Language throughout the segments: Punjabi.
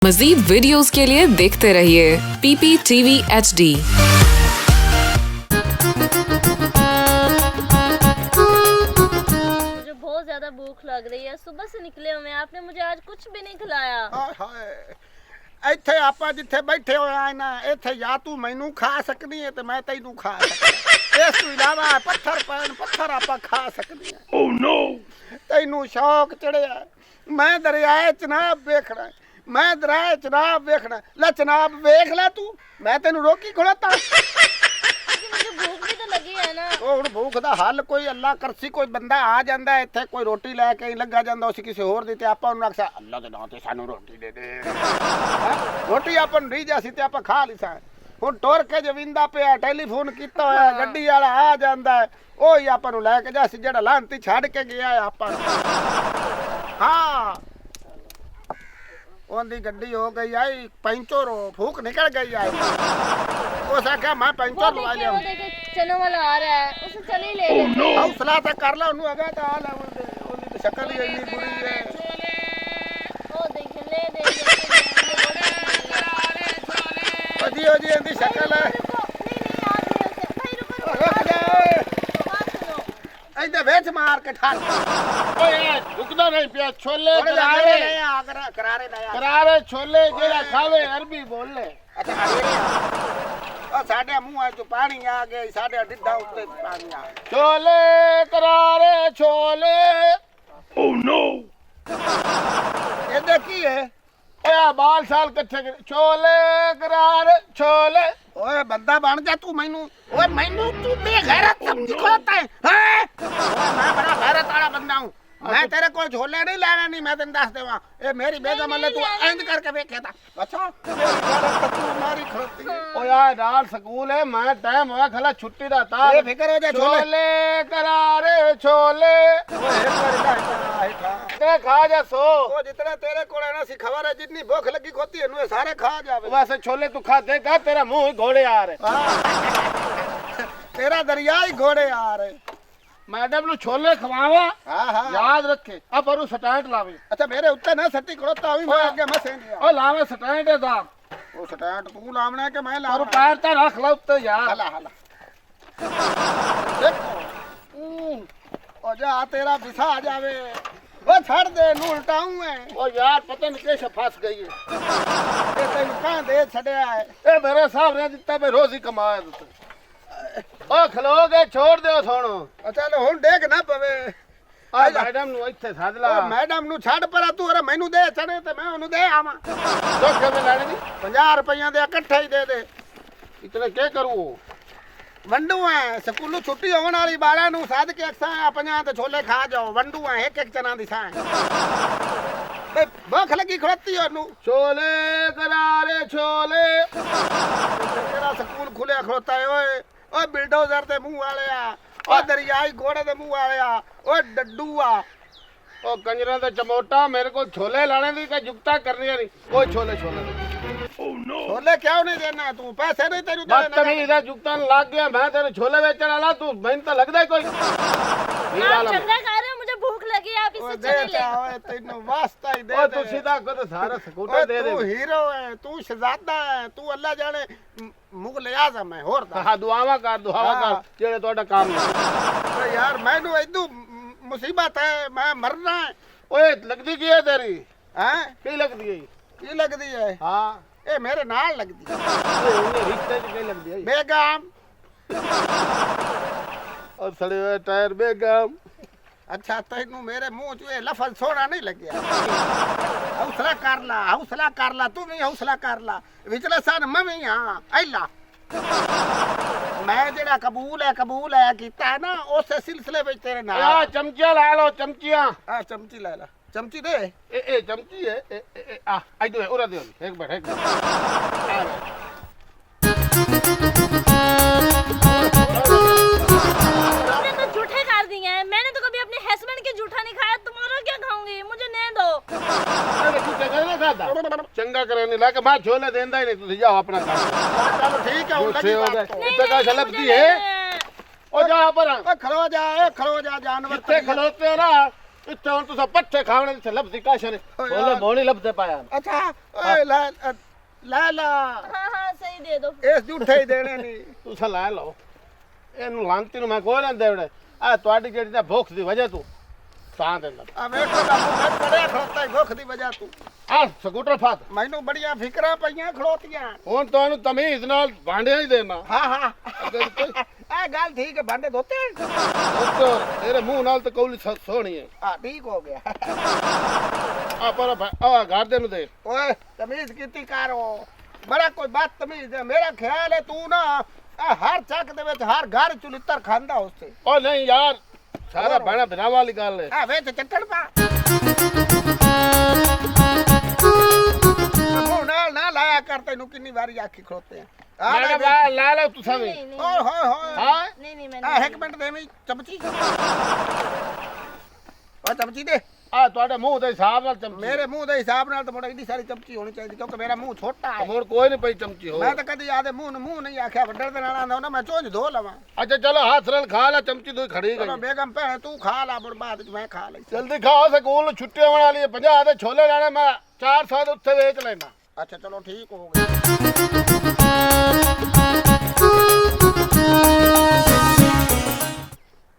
मज़ीद वीडियोस के लिए देखते रहिए PPTV HD। मुझे बहुत ज्यादा भूख लग रही है, सुबह से निकले हुए हैं, आपने मुझे आज कुछ भी नहीं खिलाया। ਇੱਥੇ ਆਪਾਂ ਜਿੱਥੇ ਬੈਠੇ ਹੋਏ ਆ ਨਾ ਇੱਥੇ ਜਾਂ ਤੂੰ ਮੈਨੂੰ ਖਾ ਸਕਦੀ ਹੈ ਤੇ ਮੈਂ ਤੈਨੂੰ ਖਾ ਸਕਦਾ ਇਸ ਤੋਂ ਇਲਾਵਾ ਪੱਥਰ ਪੈਣ ਪੱਥਰ ਆਪਾਂ ਖਾ ਸਕਦੇ ਆ ਓ ਨੋ ਤੈਨੂੰ ਸ਼ੌਕ ਚੜਿਆ ਮੈਂ ਦਰਿਆਏ ਚਨਾਬ ਵੇਖਣਾ ਮੈਂ ਦਰਿਆਏ ਚਨਾਬ ਵੇਖਣਾ ਲੈ ਚਨਾਬ ਵੇਖ ਲੈ ਤੂੰ ਮੈਂ ਤੈਨੂੰ ਰੋਕੀ ਖੜਾਤਾ मुझे भूख भी तो लगी है ना। ਉਹ ਹੁਣ ਭੂਖ ਦਾ ਹੱਲ ਕੋਈ ਅੱਲਾ ਕਰਸੀ ਕੋਈ ਬੰਦਾ ਆ ਜਾਂਦਾ ਇੱਥੇ ਕੋਈ ਰੋਟੀ ਲੈ ਕੇ ਲੱਗਾ ਜਾਂਦਾ ਉਸ ਕਿਸੇ ਹੋਰ ਦੀ ਤੇ ਆਪਾਂ ਉਹਨੂੰ ਆਖਿਆ ਅੱਲਾ ਦੇ ਨਾਂ ਤੇ ਸਾਨੂੰ ਰੋਟੀ ਦੇ ਦੇ ਰੋਟੀ ਆਪਾਂ ਨੂੰ ਰੀਜਾ ਸੀ ਤੇ ਆਪਾਂ ਖਾ ਲਈ ਸਾਂ ਹੁਣ ਟੁਰ ਕੇ ਜਵਿੰਦਾ ਪਿਆ ਟੈਲੀਫੋਨ ਕੀਤਾ ਹੋਇਆ ਗੱਡੀ ਵਾਲਾ ਆ ਜਾਂਦਾ ਉਹ ਹੀ ਆਪਾਂ ਨੂੰ ਲੈ ਕੇ ਜਾ ਸੀ ਜਿਹੜਾ ਲਾਂਤੀ ਛੱਡ ਕੇ ਗਿਆ ਆਪਾਂ ਨੂੰ। ਹਾਂ ਉਹਦੀ ਗੱਡੀ ਹੋ ਗਈ ਆਈ ਪੈਂਚਰ फूक निकल गई आई उस आख्या मैं पैंचर लगा लिया वो देखे चने वाला आ रहा है, उसे चने ही ले लेते हैं। हौसला तो कर ला उन्हें अगा तो हाल है उनकी तो शक्ल ही इतनी बुरी है वो देखे ले दे जी जी इनकी शक्ल है रुक जा इधर वेच मार के ठाक ओए रुकदा नहीं पिया छोले करारे नया करारे नया करारे छोले जेड़ा खावे अरबी बोल ले अच्छा ओ साडे मुंह च पानी आ गया साडे डिड्डा उत्ते पानी आ गया छोले करारे छोले ओ नो ये की है ओए बाल साल कट्ठे छोले करारे छोले ओए बंदा बन जा तू मैनू ओए मैनू तू बेगैरत समझ खोता है हैं ओए मैं बड़ा गैरत वाला बंदा हूं मैं तेरे को झोले नहीं लेना नहीं मैं तेन दस देवा ए मेरी बेगम अल्ले तू इंज करके वेखे था अच्छा मेरी गैरत तू मारी खड़ती है ओ यार रात स्कूल है मैं टाइम होया खला छुट्टी दा था ये फिकर हो जा छोले करारे छोले ओए एक बार इधर ते खा जा सो ओ जितना तेरे को ना सी खबर है जितनी भूख लगी होती है नु सारे खा जावे वैसे छोले तू खा देगा तेरा मुंह ही घोड़े आ रहे तेरा दरिया ही घोड़े आ रहे मैडम नु छोले खवावा हां हां याद रखे अब और स्टैंड लावे अच्छा मेरे उत्ते ना सत्ती खड़ोता हुई मैं आगे मसे गया ओ लावे स्टैंड दा ओ स्टैंड तू लावना है कि मैं और लावना पैर ते रख लो उत्ते यार हला हला ओ जा तेरा बिसा आ जावे ओ छड़ दे नु उल्टाऊं मैं ओ यार पता नहीं कैसे फंस गई है ये तेन कहां दे छड़या है ए मेरे साहब ने दिता मैं रोज ही कमाया देते ओ खलोगे छोड़ दो सोनो चल हुन देख ना पवे आ मैडम नु इथे साध ला ओ मैडम नु छड़ पर तू अरे मैनू दे छड़े ते मैं ओनु दे आवा दोखे में लड़नी 50 रुपया दे इकट्ठे ही दे दे इतने क्या करूं वंडू है स्कूलों छुट्टी होने वाली बाला नु साध के अक्सा 50 ते छोले खा जाओ वंडू है एक एक चना दिसा बे भूख लगी खड़ती है नु छोले करारे छोले तेरा स्कूल खुले खड़ोता है ओए ओ बिल्डोजर दे मुंह वाले आ ओ दरियाई घोड़े दे मुंह वाले आ ओ डड्डू आ ओ कंजरा दा चमोटा मेरे को छोले लाने दी का जुगता करनी नहीं कोई छोले छोले छोले क्यों नहीं देना तू पैसे नहीं तेरू बदतमीज है जुगता लग गया मैं तेरे छोले बेचने वाला तू मैंने तो लगदा ही कोई आप झगड़ा कर रहे हो, मुझे भूख लगी है, आप ओ इससे दे चने ले। ओए तेनु वास्ता ही दे ओ दे तू सीधा को तो सारा स्कूटर ओए दे दे तू हीरो है तू शहजादा है तू अल्लाह जाने मुगल आजम है होर दा हाँ दुआवा कर हाँ। जेड़े तोड़ा काम है अरे यार मैनू इदू मुसीबत है मैं मरना है ओए लगदी की है तेरी हैं की लगदी है की लगदी है हाँ ए मेरे नाल लगदी ओए उन्हें रिश्ते की लगदी है बेगम और सड़े हुए टायर बेगम अच्छा तेनू मेरे मुंह च ये लफज सोना नहीं लग्या हौसला कर ला तू भी हौसला कर ला विचले सन मैं भी हां ऐला मैं जेड़ा कबूल है कीता है ना उस सिलसिले में तेरे नाल यार चमचियां ला लो चमचियां आ चमची ले ला चमची दे ए चमची है ए आ आई दो उरा दे एक मिनट तुमने तो झूठे कर दिए हैं, मैंने तो कभी अपने हस्बैंड के झूठा नहीं खाया, तुम्हारा क्या खाऊंगी, मुझे नहीं दो। चंगा करे नहीं लाके मैं छोले देंदा ही नहीं तुझे जाओ अपना काम चलो ठीक है झूठे हो गए नहीं, इतना नहीं, गलती मुझे है नहीं है। ओ जा पर खलो जा जानवर जिथे खलोते हो ना ਇੱਥੇ ਹੁਣ ਤੁਸੀਂ ਪੱਠੇ ਖਾਣੇ ਤੇ ਲੱਭਦੀ ਕਾਸ਼ਰ ਓ ਛੋਲੇ ਯਾਰ। ਮੋਣੀ ਲੱਭਦੇ ਪਾਇਆ ਅੱਛਾ ਓਏ ਲੈ ਲਾ हाँ हाँ सही दे दो ਇਸ ਝੂਠੇ ਹੀ ਦੇਣੇ ਨਹੀਂ ਤੁਸੀਂ ਲੈ ਲਓ ਇਹਨੂੰ ਲੰਗਤੀ ਨੂੰ ਮੈਂ ਕੋਈ ਨਾ ਦੇਵੜੇ ਆ ਤੁਹਾਡੀ ਜਿਹੜੀ ਨਾ ਭੁੱਖ ਦੀ ਵਜ੍ਹਾ ਤੋਂ ਤਾਂ ਦਿੰਦਾ ਆ ਵੇਖੋ ਦਾ ਮੂੰਹ ਪੜਿਆ ਖੜੋਤਾ ਭੁੱਖ ਦੀ ਵਜ੍ਹਾ ਤੂੰ ਆ ਸਕੂਟਰ ਫਾਤ ਮੈਨੂੰ ਬੜੀਆਂ ਫਿਕਰਾਂ ਪਈਆਂ ਖੜੋਤੀਆਂ ਹੁਣ ਤੁਹਾਨੂੰ ਤਮੀਜ਼ ਨਾਲ ਭਾਂਡਿਆਂ ਹੀ ਦੇਣਾ ਹਾਂ ਹਾਂ ਇਹ ਗੱਲ ਠੀਕ ਹੈ ਭਾਂਡੇ ਧੋਤੇ ਉੱਤਰ ਤੇਰੇ ਮੂੰਹ ਨਾਲ ਤਾਂ ਕੌਲੀ ਸੋਹਣੀ ਹੈ ਆ ਠੀਕ ਹੋ ਗਿਆ ਆ ਪਰ ਆ ਘਰ ਦੇ ਨੂੰ ਦੇ ਓਏ ਤਮੀਜ਼ ਕੀਤੀ ਕਰੋ ਬੜਾ ਕੋਈ ਬਾਤ ਤਮੀਜ਼ ਹੈ ਮੇਰਾ ਖਿਆਲ ਹੈ ਤੂੰ ਨਾ ਹਰ ਚੱਕ ਦੇ ਵਿੱਚ ਹਰ ਘਰ ਚੁਲਿੱਤਰ ਖਾਂਦਾ ਉਸੇ ਓ ਨਹੀਂ ਯਾਰ ਸਾਰਾ ਬਣਾ ਬਣਾ ਵਾਲੀ ਗੱਲ ਹੈ ਆ ਵਿੱਚ ਚੱਕਣ ਪਾ ਮੂੰਹ ਨਾਲ ਨਾ ਲਾਇਆ ਕਰ ਤੈਨੂੰ ਕਿੰਨੀ ਵਾਰੀ ਆਖੀ ਖੜੋਤੇ ਆ ਮੈਂ ਕਿਹਾ ਲੈ ਲਓ ਤੁਸੀਂ ਵੀ नहीं नहीं ਓਏ ਹੋਏ ਹੋਏ ਹਾਂ नहीं नहीं ਆ मैंने ਇੱਕ ਮਿੰਟ ਦੇ ਮੈਂ ਚਮਚੀ ਓ ਚਮਚੀ ਦੇ ਆ ਤੁਹਾਡੇ ਮੂੰਹ ਦੇ ਹਿਸਾਬ ਨਾਲ ਚਮਚੀ ਮੇਰੇ ਮੂੰਹ ਦੇ ਹਿਸਾਬ ਨਾਲ ਤਾਂ ਬੜੀ ਸਾਰੀ ਚਮਚੀ ਹੋਣੀ ਚਾਹੀਦੀ ਕਿਉਂਕਿ ਮੇਰਾ ਮੂੰਹ ਛੋਟਾ ਹੈ ਹੁਣ ਕੋਈ ਨਹੀਂ ਪਈ ਚਮਚੀ ਹੋ ਮੈਂ ਤਾਂ ਕਦੀ ਆਦੇ ਮੂੰਹ ਨੂੰ ਮੂੰਹ ਨਹੀਂ ਆਖਿਆ ਵੱਡਰ ਦੇ ਨਾਲ ਆਂਦਾ ਨਾ ਮੈਂ ਚੋਂਝ ਧੋ ਲਵਾਂ ਅੱਛਾ ਚਲੋ ਹੱਥ ਨਾਲ ਖਾ ਲੈ ਚਮਚੀ ਤੂੰ ਖੜੀ ਚਲੋ ਗਈ ਬੇਗਮ ਭੈਣ ਤੂੰ ਖਾ ਲਾ ਬੜ ਬਾਅਦ ਚ ਮੈਂ ਖਾ ਲਈ ਜਲਦੀ ਖਾਓ ਸਕੂਲ ਨੂੰ ਛੁੱਟੀ ਹੋਣ ਵਾਲੀ ਹੈ 50 ਦੇ ਛੋਲੇ ਲੈਣੇ ਮੈਂ 400 ਦੇ ਉੱਤੇ ਵੇਚ ਲੈਣਾ ਅੱਛਾ ਚਲੋ ਠੀਕ ਹੋ ਗਿਆ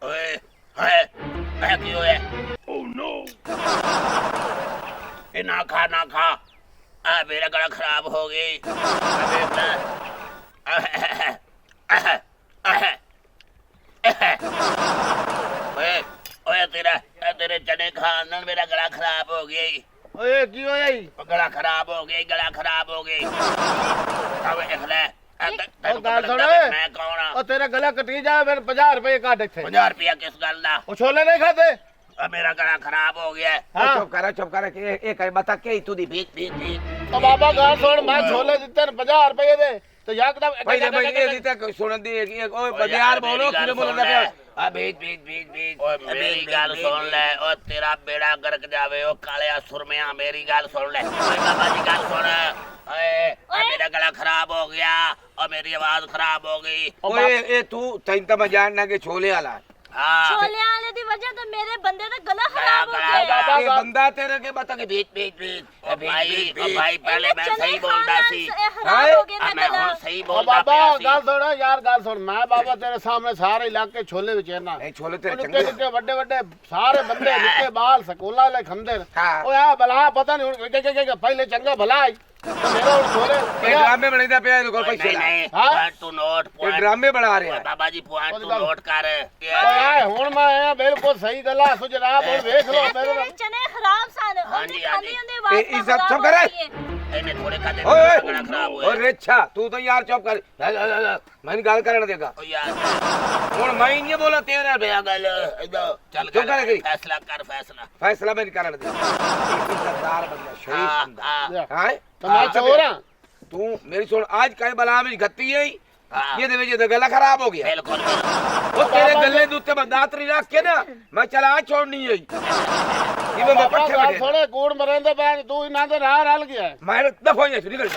ਓਏ ਹਾਏ ਮੈਂ ਕੀ ਹੋਇਆ ਓ ਨੋ ਇਹ ਨਾ ਖਾ ਆ ਮੇਰਾ ਗਲਾ ਖਰਾਬ ਹੋ ਗਈ ਓਏ ਓਏ ਤੇਰੇ ਚਨੇ ਖਾਣ ਨਾਲ ਮੇਰਾ ਗਲਾ ਖਰਾਬ ਹੋ ਗਿਆ ਓਏ ਕੀ ਹੋਇਆ ਈ ਗਲਾ ਖਰਾਬ ਹੋ ਗਈ ਆਵੇ ਦੇਖ ਲੈ ਉਹ ਗੱਲ ਸੁਣ ਮੈਂ ਕੌਣ ਆ ਉਹ ਤੇਰਾ ਗਲਾ ਕੱਟੀ ਜਾ ਫਿਰ 50 ਰੁਪਏ ਕੱਢ ਇੱਥੇ 50 ਰੁਪਇਆ ਕਿਸ ਗੱਲ ਦਾ ਉਹ ਛੋਲੇ ਨਹੀਂ ਖਾਦੇ ਆ ਮੇਰਾ ਗਲਾ ਖਰਾਬ ਹੋ ਗਿਆ ਹਾਂ ਚੁੱਪ ਕਰ ਇਹ ਕਈ ਬਤਾ ਕੇ ਤੂੰ ਦੀ ਭੀਖ ਉਹ ਬਾਬਾ ਗੱਲ ਸੁਣ ਮੈਂ ਛੋਲੇ ਦਿੱਤੇ ਨੇ 50 ਰੁਪਏ ਦੇ ਤੇ ਯਕਦਮ ਸੁਣਨ ਦੀ ਓਏ ਬਜ਼ਾਰ ਬੋਲੋ ਕਿਵੇਂ ਬੋਲਦਾ ਪਿਆ ਆ ਭੀਖ ਓਏ ਮੇਰੀ ਗੱਲ ਸੁਣ ਲੈ ਓ ਤੇਰਾ ਬੇੜਾ ਗਰਕ ਜਾਵੇ ਓ ਕਾਲਿਆ ਸੁਰਮਿਆ ਮੇਰੀ ਗੱਲ ਸੁਣ ਲੈ ਓਏ ਬਾਬਾ ਦੀ ਗੱਲ ਸੁਣ ਓਏ ਆ ਮੇਰਾ ਗਲਾ ਖਰਾਬ ਹੋ ਗਿਆ ਓ ਮੇਰੀ ਆਵਾਜ਼ ਖਰਾਬ ਹੋ ਗਈ ਓਏ ਇਹ ਤੂੰ ਤੈਨੂੰ ਤਾਂ ਮੈਂ ਜਾਣਨਾ ਕਿ ਛੋਲੇ ਵਾਲਾ ਹਾਂ छोले आने की वजह तो मेरे बंदे का गला खराब हो गला- गया ਇਹ ਬੰਦਾ ਤੇਰੇ ਕੇ ਬਤਾ ਕੇ भीख ਓ ਭਾਈ ਪਹਿਲੇ ਮੈਂ ਸਹੀ ਬੋਲਦਾ ਸੀ खराब हो गया ਆ ਮੈਂ मेरा ਹੁਣ ਸਹੀ ਉਹ ਬੋਲਦਾ ਬਾਬਾ ਪਿਆ ਸੀ ਗੱਲ ਸੁਣ ਯਾਰ ਗੱਲ ਸੁਣ ਮੈਂ ਬਾਬਾ ਤੇਰੇ ਸਾਹਮਣੇ ਸਾਰੇ ਇਲਾਕੇ ਛੋਲੇ ਵਿੱਚ ਇਹਨਾਂ ਨਹੀਂ ਛੋਲੇ ਤੇਰੇ ਨਿੱਕੇ ਚੰਗੇ ਨਿੱਕੇ ਵੱਡੇ ਵੱਡੇ ਸਾਰੇ ਬੰਦੇ ਨਿੱਕੇ ਬਾਲ ਸਕੂਲਾਂ ਵਾਲੇ ਖੰਦੇ ਨੇ ਹਾਂ। ਓਏ ਆ ਬਲਾ ਪਤਾ ਨਹੀਂ ਹੁਣ ਕਿ ਪਹਿਲੇ ਚੰਗਾ ਭਲਾ ਆਈ ਤੇ ਮੇਰਾ ਹੁਣ ਛੋਲੇ ਇਹ ਡਰਾਮੇ ਬਣਾਈਦਾ ਪਿਆ ਇਹਦੇ ਕੋਲ ਪੈਸੇ ਨਹੀਂ ਲਾ ਨਹੀਂ ਹਾਂ? ਪੁਆਇੰਟ ਟੂ ਨੋਟ ਇਹ ਪੁਆਇੰਟ ਡਰਾਮੇ ਬਣਾ ਰਿਹਾ ਬਾਬਾ ਜੀ ਪੁਆਇੰਟ ਉਹਦੀ ਟੂ ਗੱਲ- ਨੋਟ ਕਰ ਓਏ ਹੁਣ ਮੈਂ ਆਇਆ ਬਿਲਕੁਲ ਸਹੀ ਗੱਲਾਂ ਸੋ ਜਨਾਬ ਹੁਣ ਵੇਖ ਲਓ ਮੇਰੇ तेरे चने खराब सन हाँ उनकी जी, हाँ खानी जी। उनकी आवाज ये ना इज्जत खराब तो हो करे। रही है। ਇਹਨੇ ਥੋੜੇ ਖਾਦੇ ਓਏ ਗਲਾ ਖਰਾਬ ਓਏ ਹੋਇਆ ਰੇਛਾ ਤੂੰ ਤਾਂ ਯਾਰ ਚੁੱਪ ਕਰ ਮੈਨੂੰ ਗੱਲ ਕਰਨ ਦੇਗਾ ਓ ਯਾਰ ਹੁਣ ਮੈਂ ਨਹੀਂ ਬੋਲਾ ਤੇਰਾ ਬਿਆ ਗੱਲ ਇਦਾਂ ਚੱਲ ਕਿਉਂ ਕਰੇ ਗਈ? ਫੈਸਲਾ ਕਰ ਫੈਸਲਾ ਫੈਸਲਾ ਮੈਂ ਨਹੀਂ ਕਰਨ ਦੇ ਇੱਜ਼ਤਦਾਰ ਬੰਦਾ ਸ਼ਰੀਫ ਹਾਂ ਬੰਦਾ ਹਾਂ ਹਾਂ ਤੇ ਮੈਂ ਚੋਰ ਹਾਂ ਤੂੰ ਮੇਰੀ ਸੁਣ ਅੱਜ ਕਾਇ ਬਲਾ ਵਿੱਚ ਗੱਤੀ ਹੈ ਹਾਂ। ਇਹਦੇ ਵਿੱਚ ਇਹਦਾ ਗਲਾ ਖਰਾਬ ਹੋ ਗਿਆ ਬਿਲਕੁਲ ਉਹ ਤੇਰੇ ਗੱਲੇ ਦੇ ਉੱਤੇ ਬੰਦਾ ਤਰੀ ਰੱਖ ਕੇ ਨਾ ਮੈਂ ਚਲਾ ਛੋੜਨੀ ਹੈ ਜਿਵੇਂ ਮੈਂ ਬਾਬਾ ਪੱਠੇ ਗੱਲ ਬੈਠੇ ਸੁਣੇ ਕੂੜ ਮਰੇਂਦੇ ਪੈਣ ਤੂੰ ਇਹਨਾਂ ਦੇ ਰਾਹ ਰਲ ਗਿਆ ਮੈਂ ਦਫਾ ਹੀ ਨਿਕਲ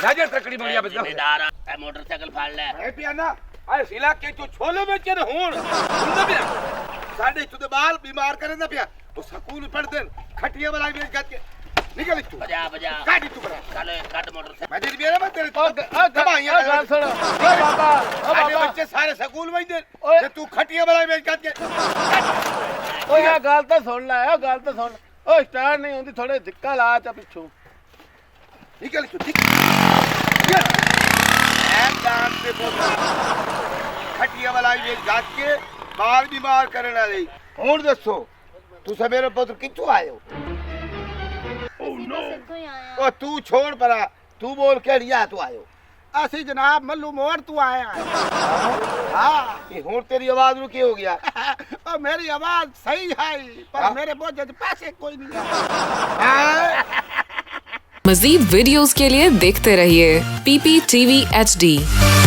ਜਾ ਜਾ ਤਕੜੀ ਬਣੀ ਆ ਬੰਦਾ ਜ਼ਿੰਮੇਦਾਰ ਆ ਇਹ ਮੋਟਰਸਾਈਕਲ ਫੜ ਲੈ ਐ ਪਿਆਨਾ ਆ ਇਸ ਇਲਾਕੇ ਚੋਂ ਛੋਲੇ ਵੇਚੇ ਨੇ ਹੁਣ ਹੁੰਦਾ ਪਿਆ ਸਾਡੇ ਇੱਥੋਂ ਦੇ ਬਾਲ ਬਿਮਾਰ ਕਰਨ ਦਾ ਪਿਆ ਉਹ ਸਕੂਲ ਪੜਦੇ ਖੱਟੀਆਂ ਵਾਲਾ ਵੇਚ ਗੱਜ ਕੇ ਨਿਕਲ ਇੱਥੋਂ ਬਜਾ ਕੱਢ ਇੱਥੋਂ ਬੜਾ ਚੱਲ ਕੱਢ ਮੋਟਰਸਾਈਕਲ ਮੈਂ ਤੇਰੀ ਬੇਰਾ ਮੈਂ ਤੇਰੇ ਓ ਗੱਲ ਸੁਣ ਓ ਬਾਬਾ ਓ ਸਾਡੇ ਬਾਬਾ ਬੱਚੇ ਸਾਰੇ ਸਕੂਲ ਵੇਚਦੇ ਓਏ। ਤੇ ਤੂੰ ਖੱਟੀਆਂ ਵਾਲਾ ਵੇਚ ਗੱਜ ਕੇ ਓਏ ਇਹ ਗੱਲ ਤਾਂ ਸੁਣ ਲੈ ਓ ਗੱਲ ਤਾਂ ਸੁਣ ਓ ਸਟਾਰਟ ਨਹੀਂ ਹੁੰਦੀ ਥੋੜੇ ਧੱਕਾ ਲਾ ਤਾ ਪਿੱਛੋਂ ਨਿਕਲ ਇੱਥੋਂ ਐਮ ਦਾਨ ਤੇ ਬੋਲ ਖੱਟੀਆਂ ਵਾਲਾ ਵੇਚ ਗੱਜ ਕੇ ਬਾਲ ਬਿਮਾਰ ਕਰਨ ਵਾਲੇ ਹੁਣ ਦੱਸੋ ਤੁਸੀਂ ਮੇਰੇ ਪੁੱਤਰ ਕਿੱਥੋਂ ਆਏ ਹੋ सिद्धू ही आया ਉਹ ਤੂੰ ਛੋੜ ਪਰਾ ਤੂੰ ਬੋਲ ਕਿਹੜੀਆ ਤੂੰ ਆਇਓ ਅਸੀਂ ਜਨਾਬ ਮੱਲੂ ਮੋੜ ਤੋਂ ਆਏ ਹਾਂ ਹਾਂ ਇਹ ਹੁਣ ਤੇਰੀ ਆਵਾਜ਼ ਨੂੰ ਕੀ ਹੋ ਗਿਆ और मेरी आवाज सही है पर हाँ? मेरे बोझ पैसे कोई नहीं है मजीद वीडियोस के लिए देखते रहिए PPTV HD।